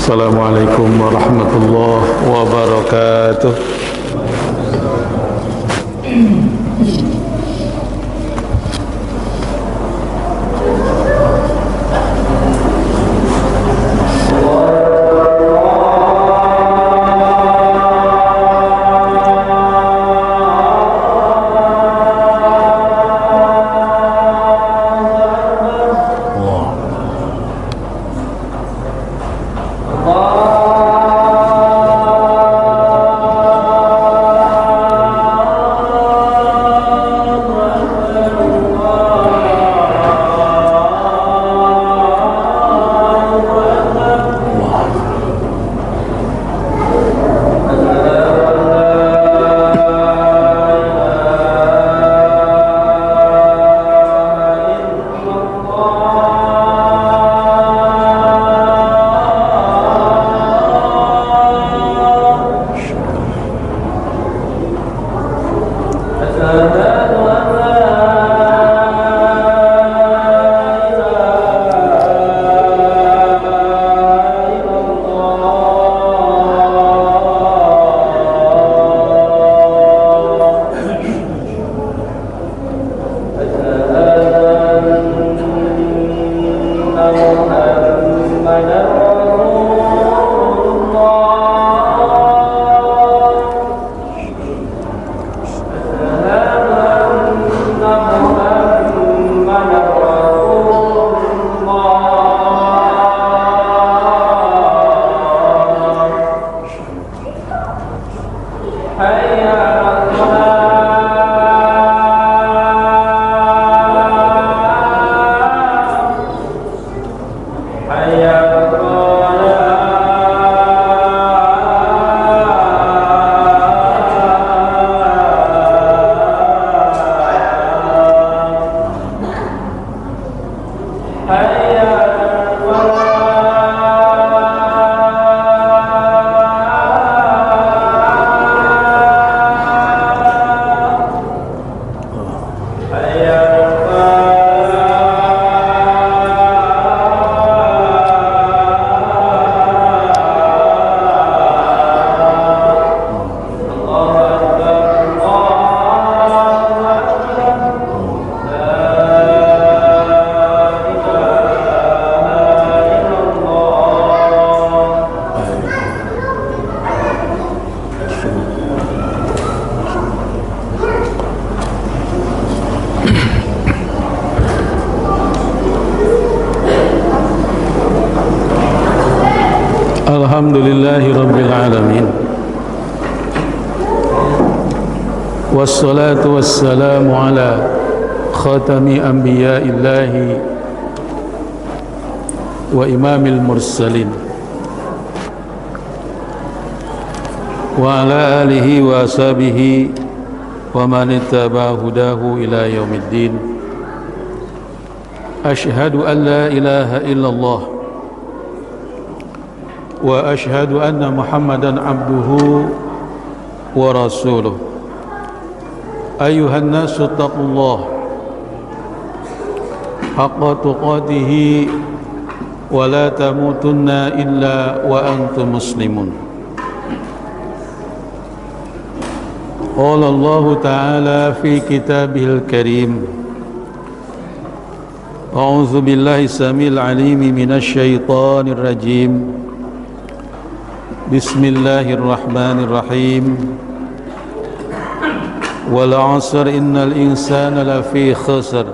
Assalamualaikum warahmatullahi wabarakatuh. Alhamdulillahi Rabbil Alamin. Wassalatu wassalamu ala khatami anbiya'illahi wa imamil mursalin wa ala alihi wa ashabihi wa man ittaba hudahu ila yaumiddin. Ashhadu an la ilaha illallah wa ashhadu anna Muhammadan abduhu wa rasuluh. Ayyuhan nasu taqullah haqqa tuqatihi wa la tamutunna illa wa antum muslimun. Qala Allah ta'ala fi kitabihil karim, a'udzu billahi samil alimi minasy syaithanir rajim. Bismillahirrahmanirrahim. Wal 'asr innal insana lafi khusr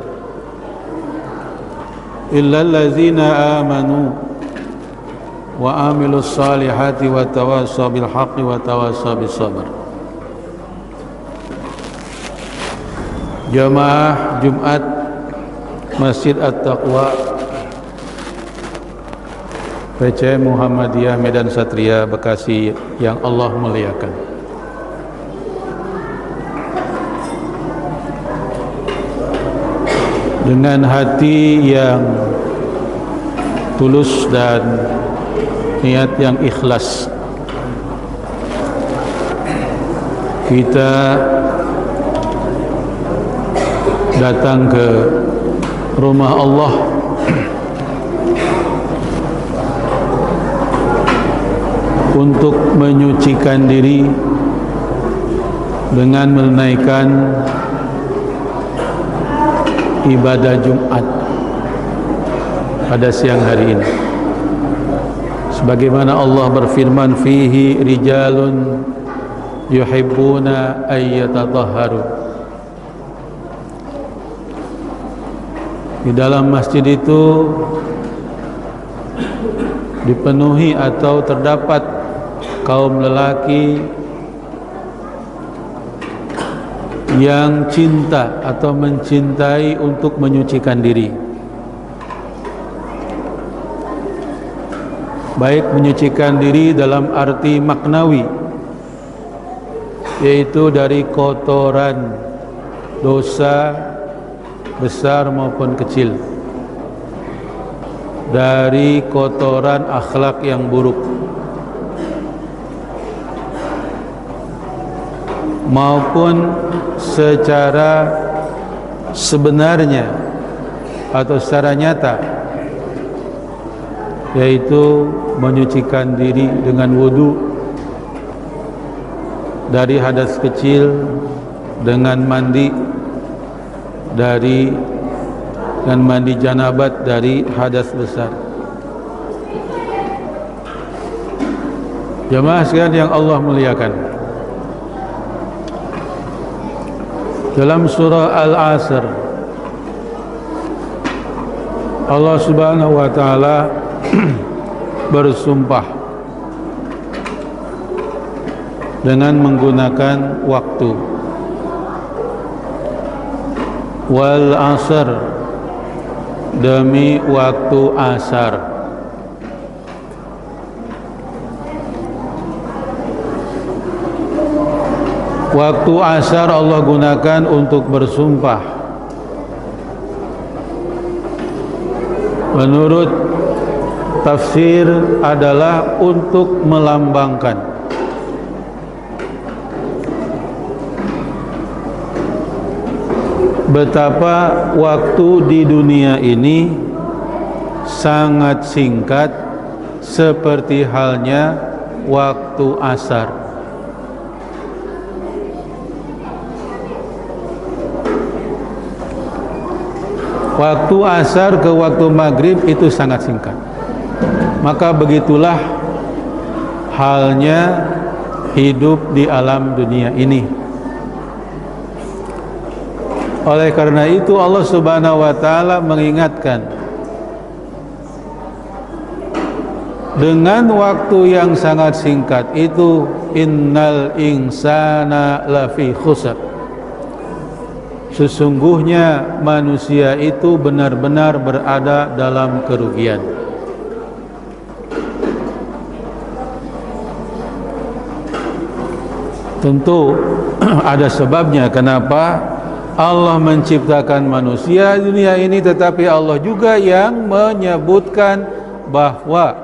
illa allazina amanu wa amilus salihati wa tawassaw bil haqqi wa tawassaw bis sabr. Jamaah Jumat Masjid At-Taqwa PC Muhammadiyah Medan Satria Bekasi yang Allah muliakan. Dengan hati yang tulus dan niat yang ikhlas, kita datang ke rumah Allah untuk menyucikan diri dengan menunaikan ibadah Jumat pada siang hari ini. Sebagaimana Allah berfirman, fihi rijalun yuhibbuna ayyatatahharu. Di dalam masjid itu dipenuhi atau terdapat kaum lelaki yang cinta atau mencintai untuk menyucikan diri, baik menyucikan diri dalam arti maknawi, yaitu dari kotoran dosa besar maupun kecil, dari kotoran akhlak yang buruk, maupun secara sebenarnya atau secara nyata, yaitu menyucikan diri dengan wudu dari hadas kecil, dengan mandi dengan mandi janabat dari hadas besar. Jamaah sekalian yang Allah muliakan, dalam surah Al-Asr Allah Subhanahu wa taala bersumpah dengan menggunakan waktu. Wal asr, demi waktu asar. Waktu asar Allah gunakan untuk bersumpah. Menurut tafsir adalah untuk melambangkan betapa waktu di dunia ini sangat singkat, seperti halnya waktu asar. Waktu asar ke waktu maghrib itu sangat singkat. Maka begitulah halnya hidup di alam dunia ini. Oleh karena itu Allah Subhanahu wa taala mengingatkan, dengan waktu yang sangat singkat itu, innal insana lafi khusr, sesungguhnya manusia itu benar-benar berada dalam kerugian. Tentu ada sebabnya kenapa Allah menciptakan manusia di dunia ini, tetapi Allah juga yang menyebutkan bahwa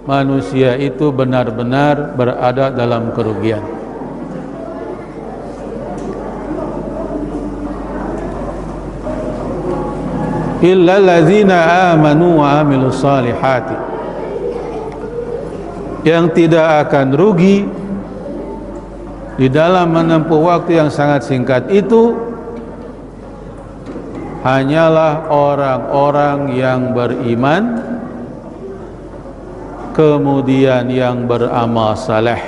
manusia itu benar-benar berada dalam kerugian. Illal ladzina amanu wa amilus salihati, yang tidak akan rugi di dalam menempuh waktu yang sangat singkat itu hanyalah orang-orang yang beriman, kemudian yang beramal saleh,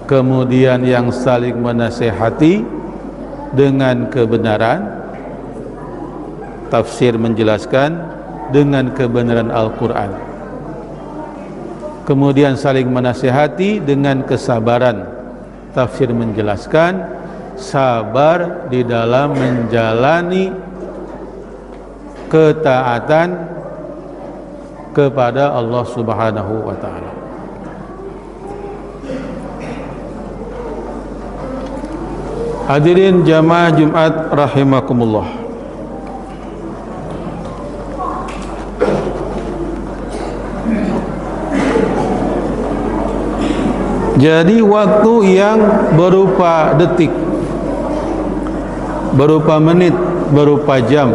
kemudian yang saling menasihati dengan kebenaran. Tafsir menjelaskan dengan kebenaran Al-Quran. Kemudian saling menasihati dengan kesabaran. Tafsir menjelaskan sabar di dalam menjalani ketaatan kepada Allah Subhanahu wa taala. Hadirin jamaah Jumat rahimakumullah. Jadi waktu yang berupa detik, berupa menit, berupa jam,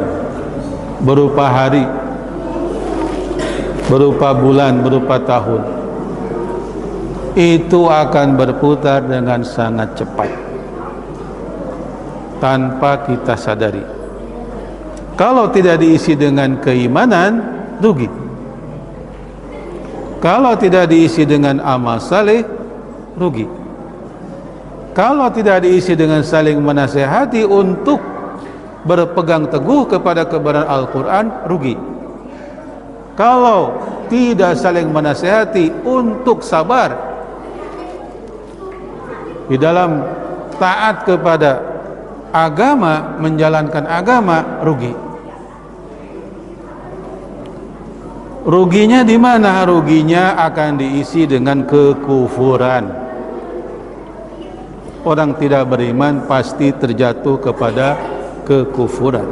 berupa hari, berupa bulan, berupa tahun, itu akan berputar dengan sangat cepat tanpa kita sadari. Kalau tidak diisi dengan keimanan, rugi. Kalau tidak diisi dengan amal saleh, rugi. Kalau tidak diisi dengan saling menasehati untuk berpegang teguh kepada kebenaran Al-Quran, rugi. Kalau tidak saling menasehati untuk sabar di dalam taat kepada agama, menjalankan agama, rugi. Ruginya di mana? Ruginya akan diisi dengan kekufuran. Orang tidak beriman pasti terjatuh kepada kekufuran.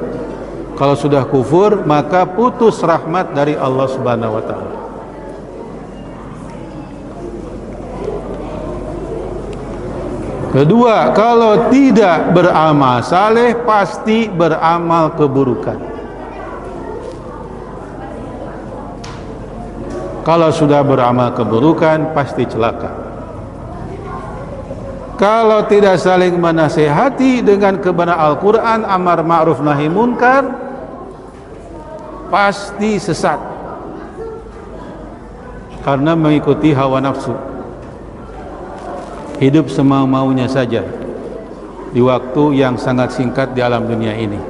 Kalau sudah kufur, maka putus rahmat dari Allah Subhanahu wa taala. Kedua, kalau tidak beramal saleh, pasti beramal keburukan. Kalau sudah beramal keburukan, pasti celaka. Kalau tidak saling menasehati dengan kebenaran Al-Quran, amar ma'ruf nahi munkar, pasti sesat karena mengikuti hawa nafsu, hidup semau-maunya saja di waktu yang sangat singkat di alam dunia ini.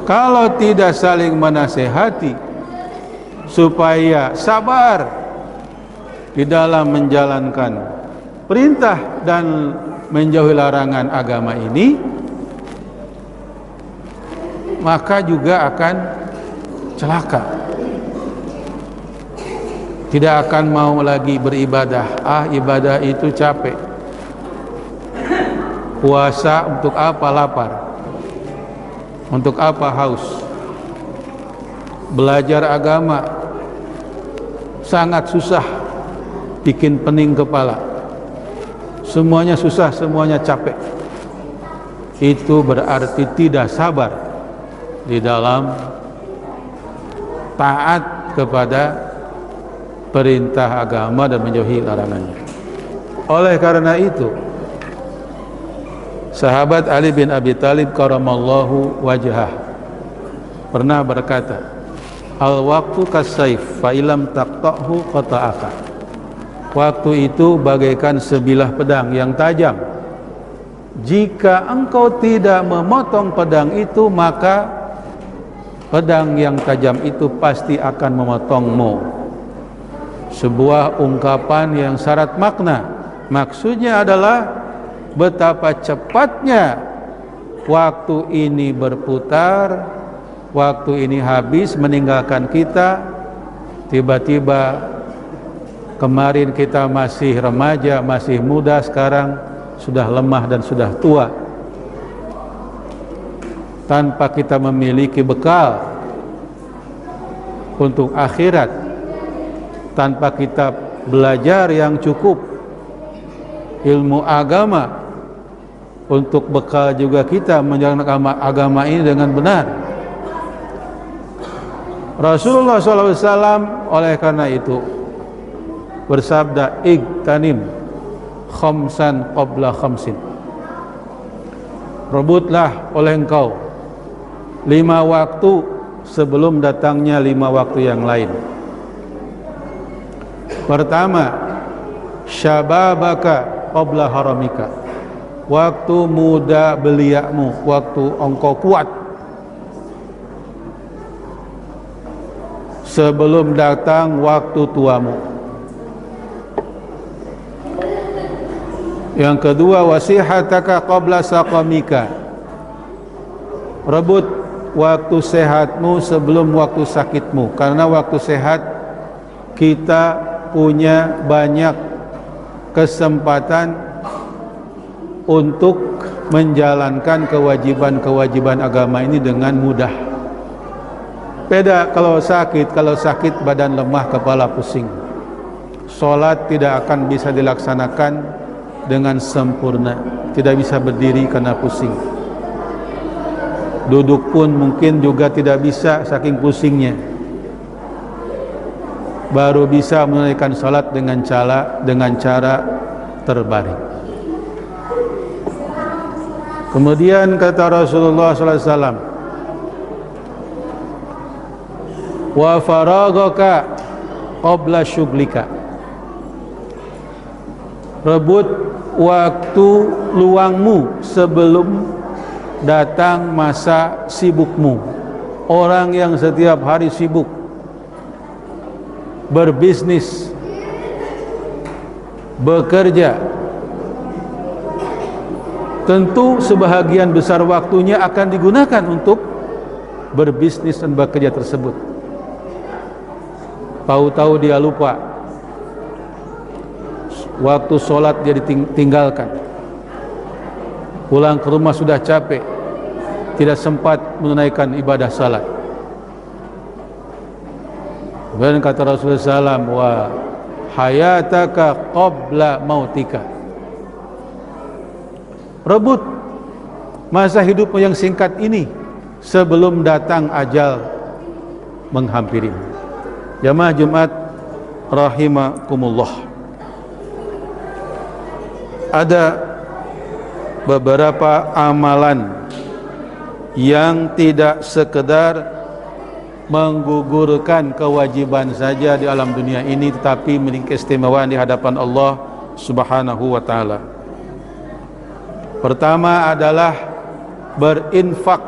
Kalau tidak saling menasehati supaya sabar di dalam menjalankan perintah dan menjauhi larangan agama ini, maka juga akan celaka. Tidak akan mau lagi beribadah. Ibadah itu capek. Puasa untuk apa lapar? Untuk apa haus? Belajar agama sangat susah, bikin pening kepala. Semuanya susah, semuanya capek. Itu berarti tidak sabar di dalam taat kepada perintah agama dan menjauhi larangannya. Oleh karena itu, sahabat Ali bin Abi Thalib karamallahu wajhah pernah berkata, al-waqtu kas-saif fa ilam taqta'hu qata'aka. Waktu itu bagaikan sebilah pedang yang tajam. Jika engkau tidak memotong pedang itu, maka pedang yang tajam itu pasti akan memotongmu. Sebuah ungkapan yang syarat makna. Maksudnya adalah betapa cepatnya waktu ini berputar, waktu ini habis meninggalkan kita. Tiba-tiba kemarin kita masih remaja, masih muda, sekarang sudah lemah dan sudah tua, tanpa kita memiliki bekal untuk akhirat, tanpa kita belajar yang cukup ilmu agama untuk bekal juga kita menjalankan agama ini dengan benar. Rasulullah SAW oleh karena itu bersabda, igtanim khamsan qabla khamsin. Rebutlah oleh engkau 5 waktu sebelum datangnya 5 waktu yang lain. Pertama, syababaka qabla haramika. Waktu muda beliamu, waktu engkau kuat, sebelum datang waktu tuamu. Yang kedua, wasihataka qabla saqamika. Rebut waktu sehatmu sebelum waktu sakitmu, karena waktu sehat kita punya banyak kesempatan untuk menjalankan kewajiban-kewajiban agama ini dengan mudah. Beda kalau sakit badan lemah, kepala pusing. Salat tidak akan bisa dilaksanakan dengan sempurna, tidak bisa berdiri karena pusing. Duduk pun mungkin juga tidak bisa saking pusingnya. baru bisa menunaikan salat dengan cara terbaring. Kemudian kata Rasulullah sallallahu alaihi wasallam, wa faragaka qabla syuglika. Rebut waktu luangmu sebelum datang masa sibukmu. Orang yang setiap hari sibuk berbisnis, bekerja, tentu sebahagian besar waktunya akan digunakan untuk berbisnis dan bekerja tersebut. Tahu-tahu dia lupa, waktu sholat dia ditinggalkan, pulang ke rumah sudah capek, tidak sempat menunaikan ibadah salat. Dan kata Rasulullah SAW, wa hayataka qabla mautika. Rebut masa hidupmu yang singkat ini sebelum datang ajal menghampirimu. Jamaah Jumat rahimakumullah. Ada beberapa amalan yang tidak sekedar menggugurkan kewajiban saja di alam dunia ini, tetapi memiliki keistimewaan di hadapan Allah Subhanahu wa taala. Pertama adalah berinfak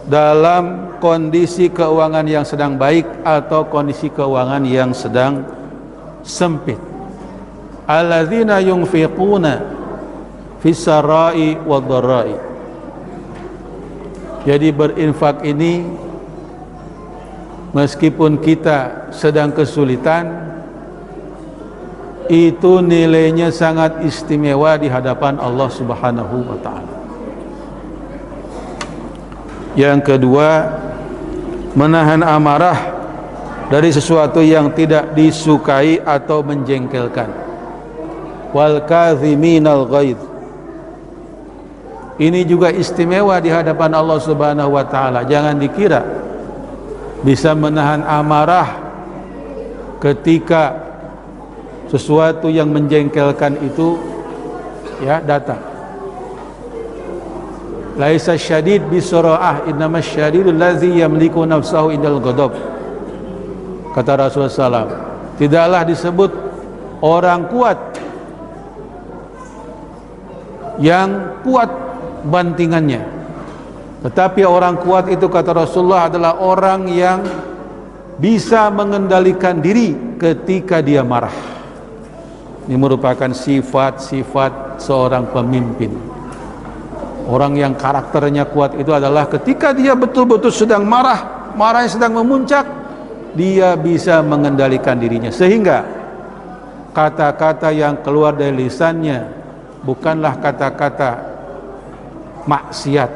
dalam kondisi keuangan yang sedang baik atau kondisi keuangan yang sedang sempit. Alladzina yunfiquna fis sarai wad dharai. Jadi berinfak ini meskipun kita sedang kesulitan, itu nilainya sangat istimewa di hadapan Allah Subhanahu wa taala. Yang kedua, menahan amarah dari sesuatu yang tidak disukai atau menjengkelkan. Wal kadhiminal ghaidh. Ini juga istimewa di hadapan Allah Subhanahu wa taala. Jangan dikira bisa menahan amarah ketika sesuatu yang menjengkelkan itu datang. Laisa syadid bisura'ah, innamas syadidul ladzi yamliku nafsahu indal ghadab. Kata Rasulullah SAW, tidaklah disebut orang kuat yang kuat bantingannya, tetapi orang kuat itu kata Rasulullah adalah orang yang bisa mengendalikan diri ketika dia marah. Ini merupakan sifat-sifat seorang pemimpin. Orang yang karakternya kuat itu adalah ketika dia betul-betul sedang marah, marahnya sedang memuncak, dia bisa mengendalikan dirinya. Sehingga kata-kata yang keluar dari lisannya bukanlah kata-kata maksiat,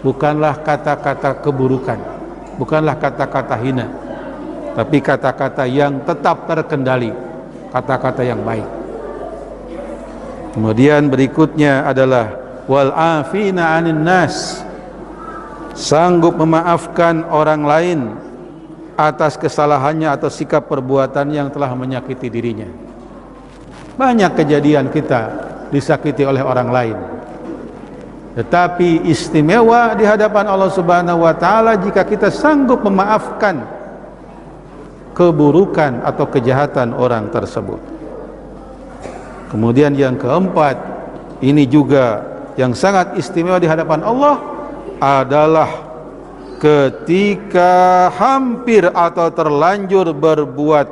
bukanlah kata-kata keburukan, bukanlah kata-kata hina, tapi kata-kata yang tetap terkendali, kata-kata yang baik. Kemudian berikutnya adalah wal afina 'anil nas, sanggup memaafkan orang lain atas kesalahannya atau sikap perbuatan yang telah menyakiti dirinya. Banyak kejadian kita disakiti oleh orang lain, tetapi istimewa di hadapan Allah Subhanahu wa taala jika kita sanggup memaafkan keburukan atau kejahatan orang tersebut. Kemudian yang keempat, ini juga yang sangat istimewa di hadapan Allah adalah ketika hampir atau terlanjur berbuat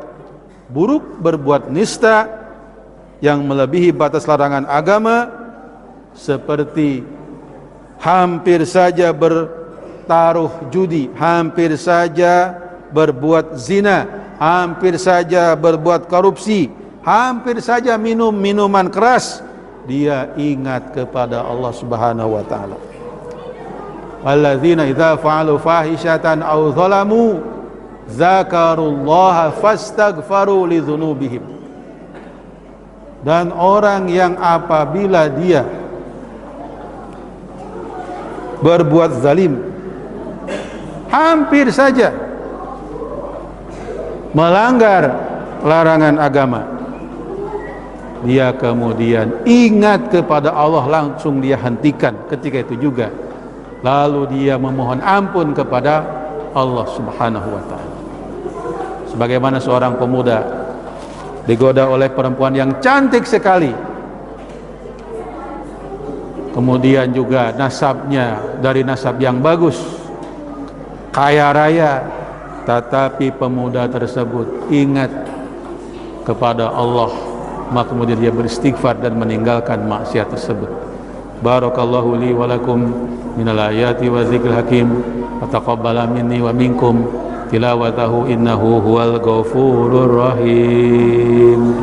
buruk, berbuat nista yang melebihi batas larangan agama, seperti hampir saja bertaruh judi, hampir saja berbuat zina, hampir saja berbuat korupsi, hampir saja minum minuman keras. Dia ingat kepada Allah Subhanahu wa taala. Alladzina idza fa'alu fahishatan aw zalamu dzakarullaha fastaghfaru lidzunubihim. Dan orang yang apabila dia berbuat zalim, hampir saja melanggar larangan agama, dia kemudian ingat kepada Allah, langsung dia hentikan ketika itu juga, lalu dia memohon ampun kepada Allah Subhanahu wa ta'ala. Sebagaimana seorang pemuda digoda oleh perempuan yang cantik sekali, kemudian juga nasabnya dari nasab yang bagus, kaya raya, tetapi pemuda tersebut ingat kepada Allah, maka kemudian dia beristighfar dan meninggalkan maksiat tersebut. Barakallahu li wa lakum minal ayati wa dzikril hakim, wa taqabbala minni wa minkum tilawatahu innahu huwal ghafurur rahim.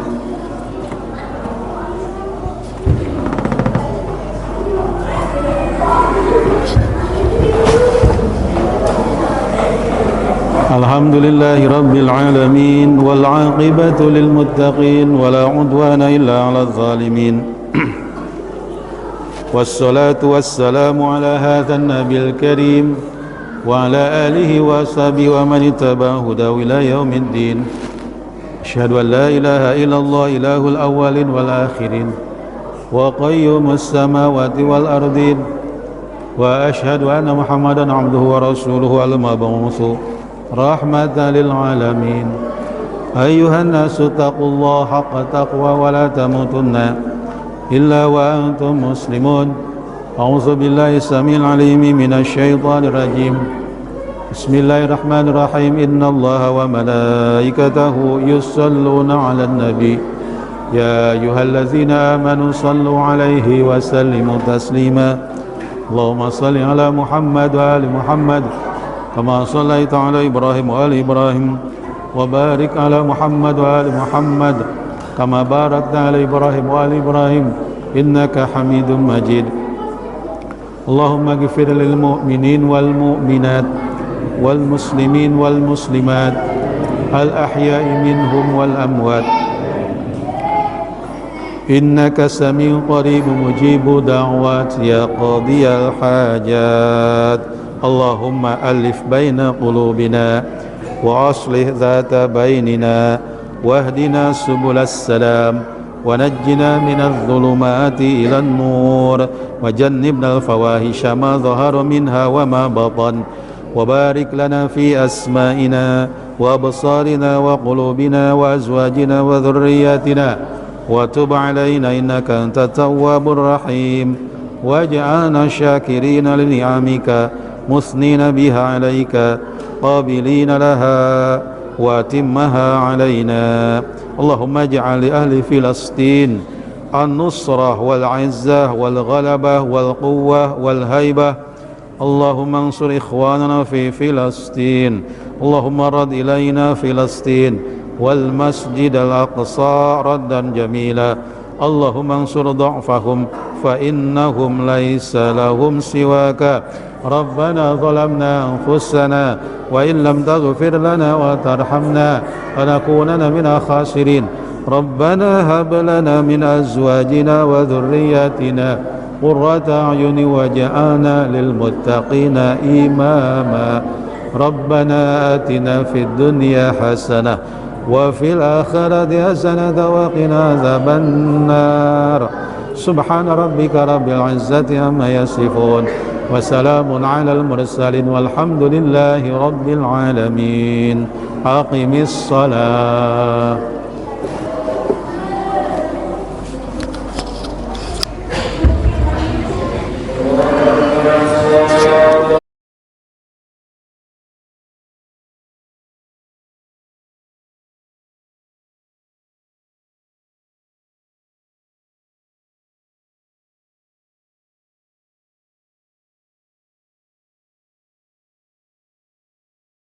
Alhamdulillahi rabbil alamin wal 'aqibatu lil muttaqin wala 'udwana illa 'alal zalimin. Wassalatu wassalamu ala hadzal nabiyil karim wa ala alihi wa sahbihi wa man ittaba'a hudahu ila yaumiddin. Asyhadu an la ilaha illallah ilahul awwalin wal akhirin wa qayyumus samawati wal ardin wa asyhadu anna Muhammadan 'abduhu wa rasuluhu al-mab'utsu rahmatan lil alamin. Ayyuhan nasu taqullaha haqqa taqwa wa la tamutunna illa wa antum muslimun. A'udzu billahi samil alimi minasy syaithanir rajim. Bismillahirrahmanirrahim. Innallaha wa malaikatahu yusholluna 'alan nabi ya ayyuhallazina amanu shallu 'alaihi wa sallimu taslima. Allahumma shalli 'ala Muhammad wa ali Muhammad kama shallaita 'ala Ibrahim wa ali Ibrahim wa barik 'ala Muhammad wa ali Muhammad kama barakta 'ala Ibrahim wa ali Ibrahim innaka Hamidum Majid. Allahumma ighfir lil mu'minin wal mu'minat wal muslimin wal muslimat al ahya'i minhum wal amwat innaka sami'un qaribun mujibu da'wat ya qadiyal hajat. Allahumma alif baina qulubina wa aslih dhata bainina wahdina subulas salam wa najjina minadh dhulumati ilan nur wa jannibna al-fawahisha ma dhahara minha wa ma batan wa barik lana fi asma'ina wa absarina wa qulubina wa azwajina wa dhurriyyatina wa tub alaina innaka antat tawwabur rahim waj'alna syakirina li ni'amika musnina biha alaika qabilina laha wa timmaha alaina. Allahumma ij'al li ahli Filastin an-nusrah wal 'izzah wal ghalabah wal quwwah wal haibah. Allahumma ansur ikhwanana fi Filastin. Allahumma rad ilaina Filastin wal masjid al-aqsa raddan jamila. Allahumma ansur dha'fahum fa innahum laysa lahum siwaka. Rabbana zalamna anfusana wa in lam taghfir lana wa tarhamna lanakunanna minal khasirin. Rabbana hab lana min azwajina wa dhurriyyatina qurrata a'yunin waj'alna lil muttaqina imama. Rabbana atina fid dunya hasanah wa fil akhirati hasanatan wa qina adzaban nar. Subhana rabbika rabbil izzati amma yasifun wa salamun alal mursalin walhamdulillahi rabbil alamin. Aqimis salat.